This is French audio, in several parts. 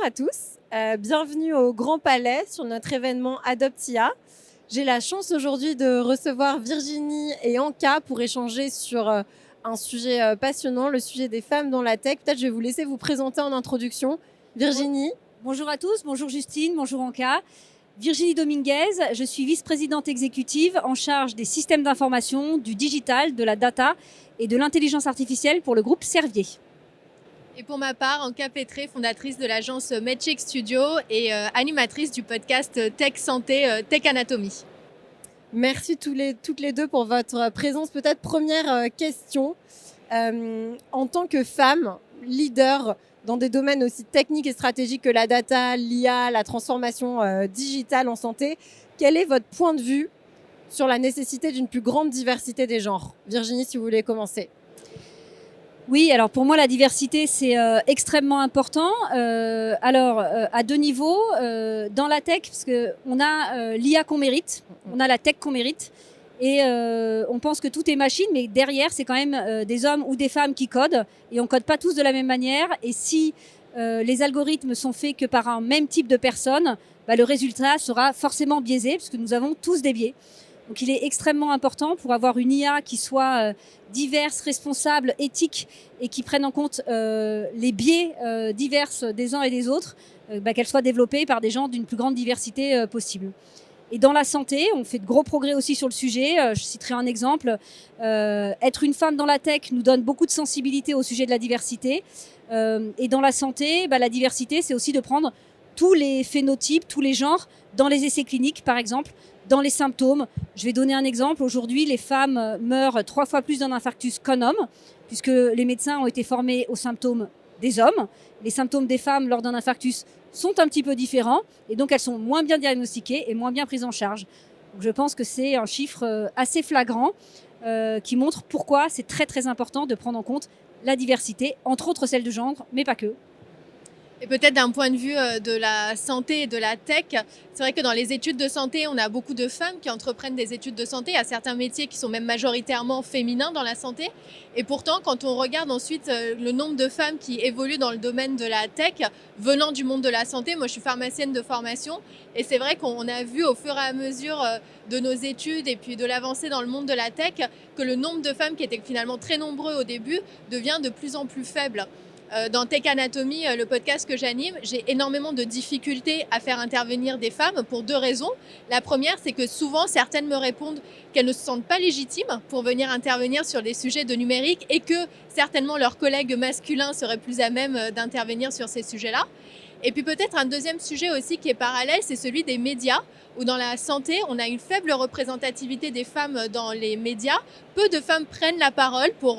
à tous, bienvenue au Grand Palais sur notre événement Adoptia. J'ai la chance aujourd'hui de recevoir Virginie et Anka pour échanger sur un sujet passionnant, le sujet des femmes dans la tech. Peut-être je vais vous laisser vous présenter en introduction. Virginie. Bonjour à tous, bonjour Justine, bonjour Anka. Virginie Dominguez, je suis vice-présidente exécutive en charge des systèmes d'information, du digital, de la data et de l'intelligence artificielle pour le groupe Servier. Et pour ma part, Anka Pétré, fondatrice de l'agence MedCheck Studio et animatrice du podcast Tech Santé, Tech Anatomie. Merci toutes les deux pour votre présence. Peut-être première question. En tant que femme, leader dans des domaines aussi techniques et stratégiques que la data, l'IA, la transformation digitale en santé, quel est votre point de vue sur la nécessité d'une plus grande diversité des genres? Virginie, si vous voulez commencer. Oui, alors pour moi, la diversité, c'est extrêmement important. À deux niveaux. Dans la tech, parce qu'on a l'IA qu'on mérite, on a la tech qu'on mérite. Et on pense que tout est machine, mais derrière, c'est quand même des hommes ou des femmes qui codent. Et on ne code pas tous de la même manière. Et si les algorithmes sont faits que par un même type de personnes, le résultat sera forcément biaisé, puisque nous avons tous des biais. Donc il est extrêmement important pour avoir une IA qui soit diverse, responsable, éthique et qui prenne en compte les biais divers des uns et des autres, qu'elle soit développée par des gens d'une plus grande diversité possible. Et dans la santé, on fait de gros progrès aussi sur le sujet. Je citerai un exemple. Être une femme dans la tech nous donne beaucoup de sensibilité au sujet de la diversité. Et dans la santé, la diversité, c'est aussi de prendre tous les phénotypes, tous les genres dans les essais cliniques, par exemple, dans les symptômes. Je vais donner un exemple. Aujourd'hui, les femmes meurent 3 fois plus d'un infarctus qu'un homme, puisque les médecins ont été formés aux symptômes des hommes. Les symptômes des femmes lors d'un infarctus sont un petit peu différents, et donc elles sont moins bien diagnostiquées et moins bien prises en charge. Donc je pense que c'est un chiffre assez flagrant qui montre pourquoi c'est très très important de prendre en compte la diversité, entre autres celle de genre, mais pas que. Et peut-être d'un point de vue de la santé et de la tech, c'est vrai que dans les études de santé, on a beaucoup de femmes qui entreprennent des études de santé. Il y a certains métiers qui sont même majoritairement féminins dans la santé. Et pourtant, quand on regarde ensuite le nombre de femmes qui évoluent dans le domaine de la tech, venant du monde de la santé, moi je suis pharmacienne de formation, et c'est vrai qu'on a vu au fur et à mesure de nos études et puis de l'avancée dans le monde de la tech, que le nombre de femmes qui étaient finalement très nombreux au début devient de plus en plus faible. Dans Tech Anatomie, le podcast que j'anime, j'ai énormément de difficultés à faire intervenir des femmes pour 2 raisons. La première, c'est que souvent, certaines me répondent qu'elles ne se sentent pas légitimes pour venir intervenir sur des sujets de numérique et que certainement leurs collègues masculins seraient plus à même d'intervenir sur ces sujets-là. Et puis peut-être un deuxième sujet aussi qui est parallèle, c'est celui des médias, où dans la santé, on a une faible représentativité des femmes dans les médias. Peu de femmes prennent la parole pour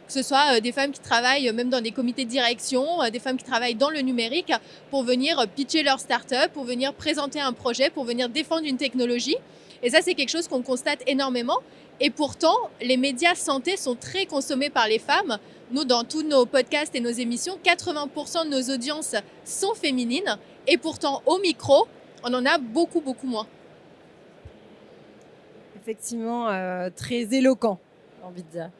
que ce soit des femmes qui travaillent même dans des comités de direction, des femmes qui travaillent dans le numérique, pour venir pitcher leur start-up, pour venir présenter un projet, pour venir défendre une technologie. Et ça, c'est quelque chose qu'on constate énormément. Et pourtant, les médias santé sont très consommés par les femmes. Nous, dans tous nos podcasts et nos émissions, 80% de nos audiences sont féminines. Et pourtant, au micro, on en a beaucoup, beaucoup moins. Effectivement, très éloquent, j'ai envie de dire.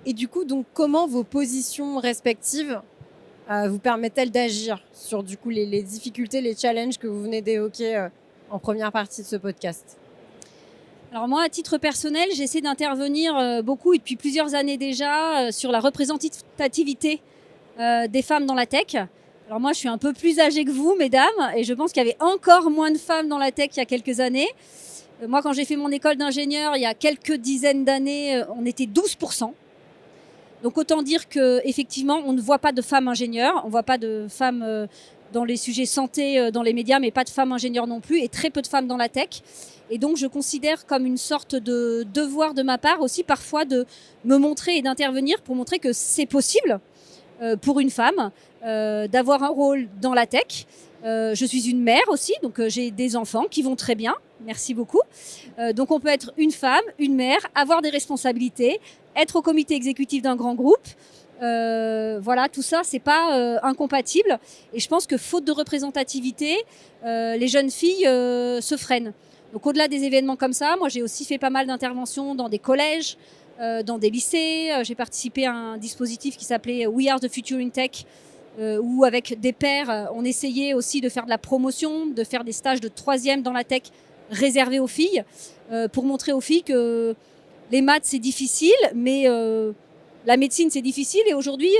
Et du coup, donc, comment vos positions respectives vous permettent-elles d'agir sur du coup, les difficultés, les challenges que vous venez d'évoquer en première partie de ce podcast? Alors moi, à titre personnel, j'essaie d'intervenir beaucoup et depuis plusieurs années déjà sur la représentativité des femmes dans la tech. Alors moi, je suis un peu plus âgée que vous, mesdames, et je pense qu'il y avait encore moins de femmes dans la tech il y a quelques années. Moi, quand j'ai fait mon école d'ingénieur, il y a quelques dizaines d'années, on était 12%. Donc autant dire qu'effectivement, on ne voit pas de femmes ingénieures, on ne voit pas de femmes dans les sujets santé, dans les médias, mais pas de femmes ingénieures non plus, et très peu de femmes dans la tech. Et donc, je considère comme une sorte de devoir de ma part aussi parfois de me montrer et d'intervenir pour montrer que c'est possible pour une femme d'avoir un rôle dans la tech. Je suis une mère aussi, donc j'ai des enfants qui vont très bien, merci beaucoup. Donc on peut être une femme, une mère, avoir des responsabilités, être au comité exécutif d'un grand groupe. Voilà, tout ça, c'est pas incompatible. Et je pense que faute de représentativité, les jeunes filles se freinent. Donc au-delà des événements comme ça, moi j'ai aussi fait pas mal d'interventions dans des collèges, dans des lycées. J'ai participé à un dispositif qui s'appelait We Are the Future in Tech, où avec des pairs, on essayait aussi de faire de la promotion, de faire des stages de 3e dans la tech réservés aux filles, pour montrer aux filles que les maths c'est difficile, mais la médecine c'est difficile. Et aujourd'hui,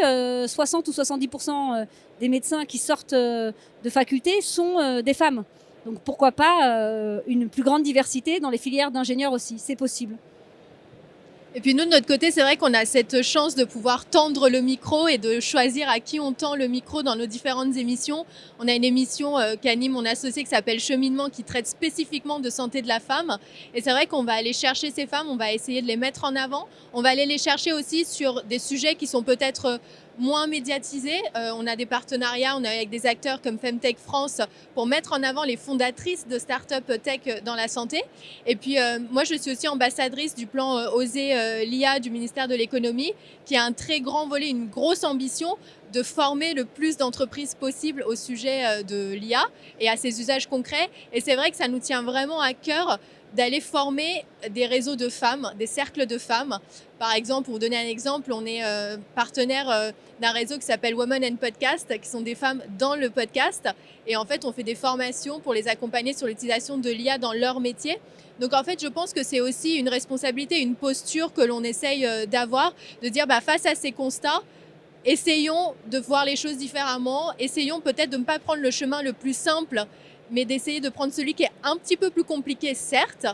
60 ou 70% des médecins qui sortent de faculté sont des femmes. Donc pourquoi pas une plus grande diversité dans les filières d'ingénieurs aussi, c'est possible. Et puis nous, de notre côté, c'est vrai qu'on a cette chance de pouvoir tendre le micro et de choisir à qui on tend le micro dans nos différentes émissions. On a une émission qu'anime mon associé qui s'appelle Cheminement, qui traite spécifiquement de santé de la femme. Et c'est vrai qu'on va aller chercher ces femmes, on va essayer de les mettre en avant. On va aller les chercher aussi sur des sujets qui sont peut-être moins médiatisés. On a des partenariats, on est avec des acteurs comme Femtech France pour mettre en avant les fondatrices de start-up tech dans la santé. Et puis moi, je suis aussi ambassadrice du plan Oser l'IA du ministère de l'économie, qui a un très grand volet, une grosse ambition de former le plus d'entreprises possible au sujet de l'IA et à ses usages concrets. Et c'est vrai que ça nous tient vraiment à cœur d'aller former des réseaux de femmes, des cercles de femmes. Par exemple, pour vous donner un exemple, on est partenaire d'un réseau qui s'appelle Women and Podcast, qui sont des femmes dans le podcast. Et en fait, on fait des formations pour les accompagner sur l'utilisation de l'IA dans leur métier. Donc en fait, je pense que c'est aussi une responsabilité, une posture que l'on essaye d'avoir, de dire face à ces constats, essayons de voir les choses différemment, essayons peut-être de ne pas prendre le chemin le plus simple, mais d'essayer de prendre celui qui est un petit peu plus compliqué, certes,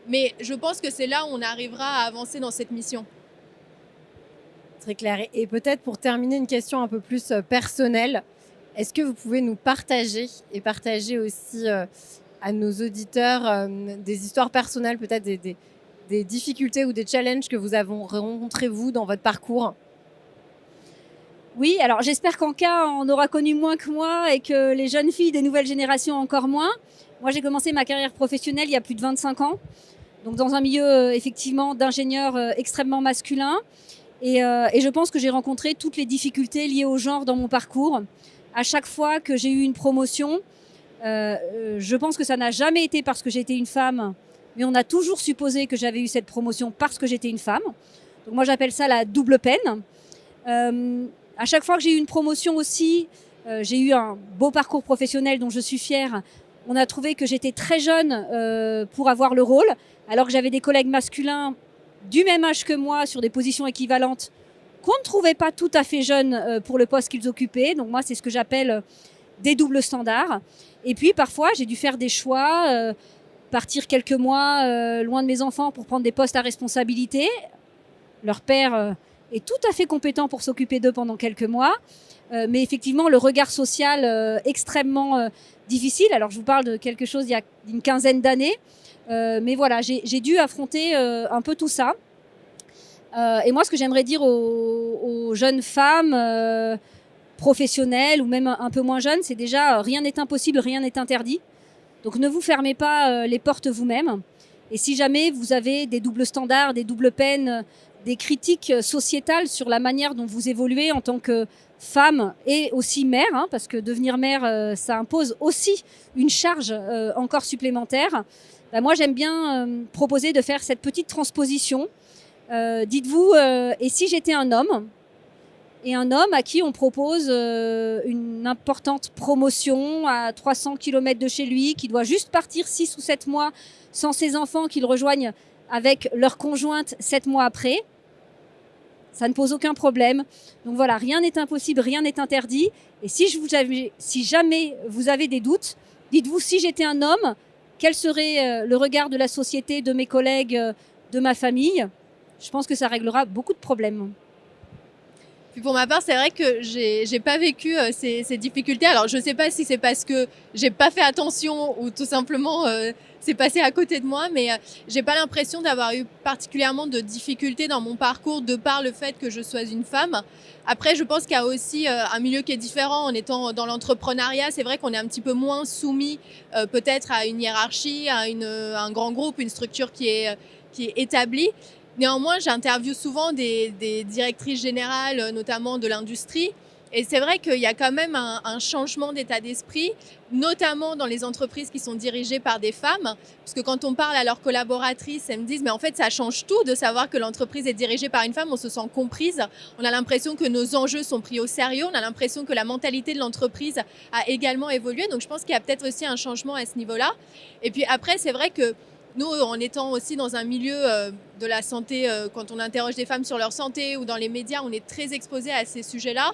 mais je pense que c'est là où on arrivera à avancer dans cette mission. Très clair. Et peut-être pour terminer, une question un peu plus personnelle. Est-ce que vous pouvez nous partager et partager aussi à nos auditeurs des histoires personnelles, peut-être des difficultés ou des challenges que vous avez rencontrés, vous, dans votre parcours ? Oui, alors j'espère qu'en cas, on aura connu moins que moi et que les jeunes filles des nouvelles générations encore moins. Moi, j'ai commencé ma carrière professionnelle il y a plus de 25 ans, donc dans un milieu effectivement d'ingénieur extrêmement masculin. Et je pense que j'ai rencontré toutes les difficultés liées au genre dans mon parcours. À chaque fois que j'ai eu une promotion, je pense que ça n'a jamais été parce que j'étais une femme, mais on a toujours supposé que j'avais eu cette promotion parce que j'étais une femme. Donc moi, j'appelle ça la double peine. À chaque fois que j'ai eu une promotion aussi, j'ai eu un beau parcours professionnel dont je suis fière. On a trouvé que j'étais très jeune pour avoir le rôle, alors que j'avais des collègues masculins du même âge que moi sur des positions équivalentes qu'on ne trouvait pas tout à fait jeunes pour le poste qu'ils occupaient. Donc moi, c'est ce que j'appelle des doubles standards. Et puis parfois, j'ai dû faire des choix, partir quelques mois loin de mes enfants pour prendre des postes à responsabilité. Leur père est tout à fait compétent pour s'occuper d'eux pendant quelques mois. Mais effectivement, le regard social extrêmement difficile. Alors, je vous parle de quelque chose il y a une quinzaine d'années. Mais voilà, j'ai dû affronter un peu tout ça. Et moi, ce que j'aimerais dire aux jeunes femmes professionnelles ou même un peu moins jeunes, c'est déjà rien n'est impossible, rien n'est interdit. Donc, ne vous fermez pas les portes vous-même. Et si jamais vous avez des doubles standards, des doubles peines, des critiques sociétales sur la manière dont vous évoluez en tant que femme et aussi mère, parce que devenir mère, ça impose aussi une charge encore supplémentaire. Moi, j'aime bien proposer de faire cette petite transposition. Dites-vous, et si j'étais un homme, et un homme à qui on propose une importante promotion à 300 km de chez lui, qui doit juste partir 6 ou 7 mois sans ses enfants, qu'ils rejoignent avec leur conjointe 7 mois après, ça ne pose aucun problème. Donc voilà, rien n'est impossible, rien n'est interdit. Et si jamais vous avez des doutes, dites-vous, si j'étais un homme, quel serait le regard de la société, de mes collègues, de ma famille ? Je pense que ça réglera beaucoup de problèmes. Puis pour ma part, c'est vrai que j'ai pas vécu ces difficultés. Alors je sais pas si c'est parce que j'ai pas fait attention ou tout simplement c'est passé à côté de moi, mais j'ai pas l'impression d'avoir eu particulièrement de difficultés dans mon parcours de par le fait que je sois une femme. Après, je pense qu'il y a aussi un milieu qui est différent. En étant dans l'entrepreneuriat, c'est vrai qu'on est un petit peu moins soumis peut-être à une hiérarchie, à un grand groupe, une structure qui est établie. Néanmoins, j'interviewe souvent des directrices générales, notamment de l'industrie. Et c'est vrai qu'il y a quand même un changement d'état d'esprit, notamment dans les entreprises qui sont dirigées par des femmes. Parce que quand on parle à leurs collaboratrices, elles me disent, mais en fait, ça change tout de savoir que l'entreprise est dirigée par une femme. On se sent comprise. On a l'impression que nos enjeux sont pris au sérieux. On a l'impression que la mentalité de l'entreprise a également évolué. Donc, je pense qu'il y a peut-être aussi un changement à ce niveau-là. Et puis après, c'est vrai que nous, en étant aussi dans un milieu de la santé, quand on interroge des femmes sur leur santé ou dans les médias, on est très exposé à ces sujets-là.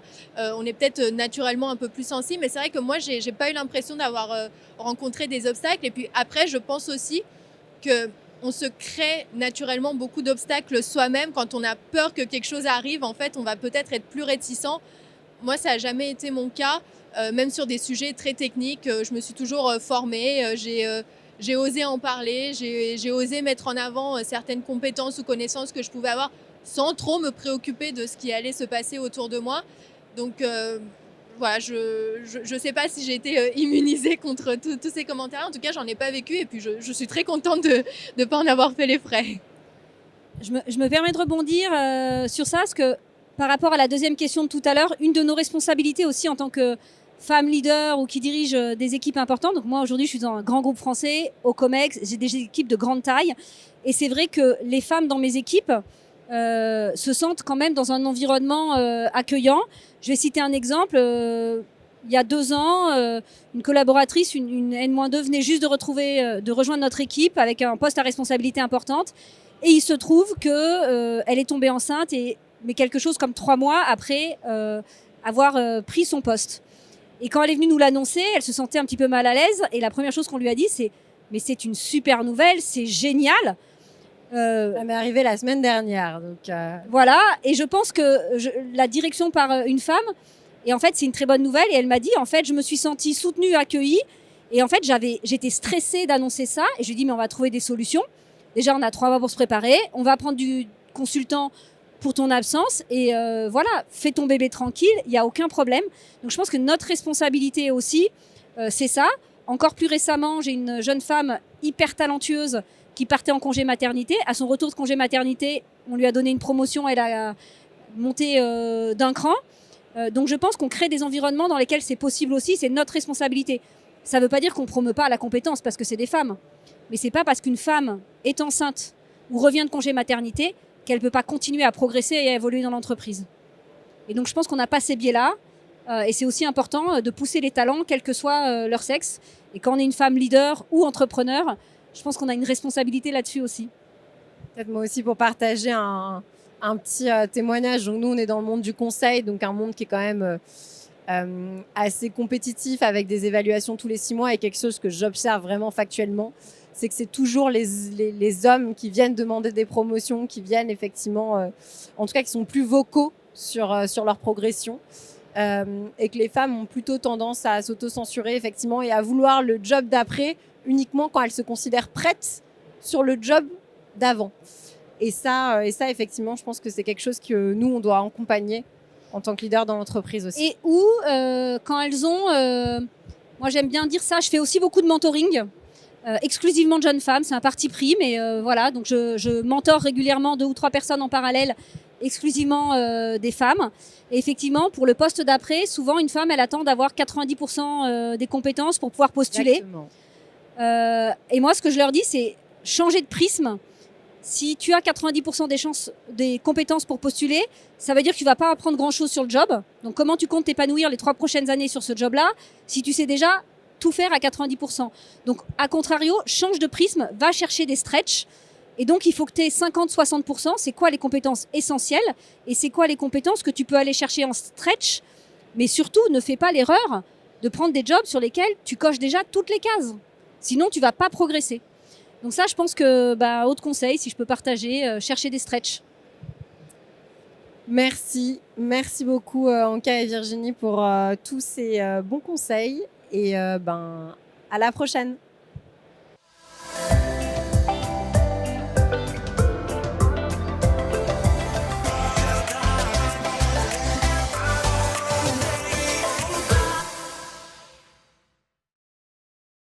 On est peut-être naturellement un peu plus sensible, mais c'est vrai que moi, j'ai pas eu l'impression d'avoir rencontré des obstacles. Et puis après, je pense aussi qu'on se crée naturellement beaucoup d'obstacles soi-même. Quand on a peur que quelque chose arrive, en fait, on va peut-être être plus réticent. Moi, ça n'a jamais été mon cas, même sur des sujets très techniques. Je me suis toujours formée, j'ai osé en parler, j'ai osé mettre en avant certaines compétences ou connaissances que je pouvais avoir sans trop me préoccuper de ce qui allait se passer autour de moi. Donc voilà, je sais pas si j'ai été immunisée contre tous ces commentaires. En tout cas, j'en ai pas vécu et puis je suis très contente de ne pas en avoir fait les frais. Je me permets de rebondir sur ça, parce que par rapport à la deuxième question de tout à l'heure, une de nos responsabilités aussi en tant que femme leader ou qui dirige des équipes importantes. Donc moi aujourd'hui je suis dans un grand groupe français, au COMEX, j'ai des équipes de grande taille et c'est vrai que les femmes dans mes équipes se sentent quand même dans un environnement accueillant. Je vais citer un exemple. Il y a 2 ans, une collaboratrice, une N-2 venait juste de rejoindre notre équipe avec un poste à responsabilité importante et il se trouve que elle est tombée enceinte mais quelque chose comme 3 mois après avoir pris son poste. Et quand elle est venue nous l'annoncer, elle se sentait un petit peu mal à l'aise. Et la première chose qu'on lui a dit, c'est « Mais c'est une super nouvelle, c'est génial !» Ça m'est arrivé la semaine dernière. Donc Voilà, et je pense que la direction par une femme, et en fait c'est une très bonne nouvelle. Et elle m'a dit, en fait, je me suis sentie soutenue, accueillie. Et en fait, j'étais stressée d'annoncer ça. Et je lui ai dit, mais on va trouver des solutions. Déjà, on a 3 mois pour se préparer. On va prendre du consultant pour ton absence et voilà, fais ton bébé tranquille, il n'y a aucun problème. Donc je pense que notre responsabilité aussi, c'est ça. Encore plus récemment, j'ai une jeune femme hyper talentueuse qui partait en congé maternité. À son retour de congé maternité, on lui a donné une promotion, elle a monté d'un cran. Donc je pense qu'on crée des environnements dans lesquels c'est possible aussi, c'est notre responsabilité. Ça ne veut pas dire qu'on ne promeut pas la compétence parce que c'est des femmes. Mais ce n'est pas parce qu'une femme est enceinte ou revient de congé maternité qu'elle ne peut pas continuer à progresser et à évoluer dans l'entreprise. Et donc, je pense qu'on n'a pas ces biais-là. Et c'est aussi important de pousser les talents, quel que soit leur sexe. Et quand on est une femme leader ou entrepreneur, je pense qu'on a une responsabilité là-dessus aussi. Peut-être moi aussi pour partager un petit témoignage. Donc, nous, on est dans le monde du conseil, donc un monde qui est quand même assez compétitif avec des évaluations tous les 6 mois et quelque chose que j'observe vraiment factuellement. C'est que c'est toujours les hommes qui viennent demander des promotions, qui viennent effectivement, en tout cas qui sont plus vocaux sur leur progression et que les femmes ont plutôt tendance à s'auto-censurer effectivement et à vouloir le job d'après uniquement quand elles se considèrent prêtes sur le job d'avant. Et ça effectivement, je pense que c'est quelque chose que nous, on doit accompagner en tant que leader dans l'entreprise aussi. Et quand elles ont... moi, j'aime bien dire ça, je fais aussi beaucoup de mentoring. Exclusivement de jeunes femmes, c'est un parti pris, mais voilà, donc je mentore régulièrement 2 ou 3 personnes en parallèle, exclusivement des femmes. Et effectivement, pour le poste d'après, souvent une femme, elle attend d'avoir 90% des compétences pour pouvoir postuler. Et moi, ce que je leur dis, c'est changer de prisme. Si tu as 90% des compétences pour postuler, ça veut dire que tu ne vas pas apprendre grand-chose sur le job. Donc, comment tu comptes t'épanouir les 3 prochaines années sur ce job-là si tu sais déjà tout faire à 90%. Donc, à contrario, change de prisme, va chercher des stretches. Et donc, il faut que tu aies 50-60%. C'est quoi les compétences essentielles et c'est quoi les compétences que tu peux aller chercher en stretch. Mais surtout, ne fais pas l'erreur de prendre des jobs sur lesquels tu coches déjà toutes les cases. Sinon, tu ne vas pas progresser. Donc ça, je pense que, autre conseil, si je peux partager, chercher des stretches. Merci beaucoup Anka et Virginie pour tous ces bons conseils. Et à la prochaine.